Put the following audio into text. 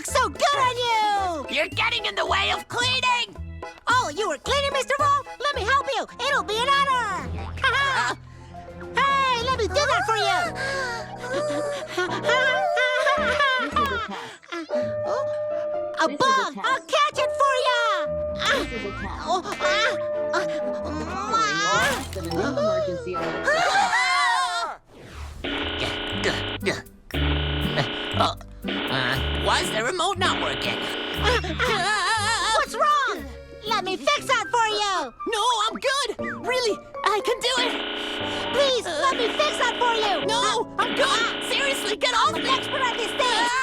looks so good on you! You're getting in the way of cleaning! Oh, you were cleaning, Mr. Wolf? Let me help you. It'll be an honor. Hey, let me do that for you. A bug! I'll catch it for you! Emergency alert. Why is the remote not working? What's wrong? Let me fix that for you. No, I'm good! Really, I can do it! Please, let me fix that for you. No, I'm good! Seriously, get off I'm an me! expert at these things.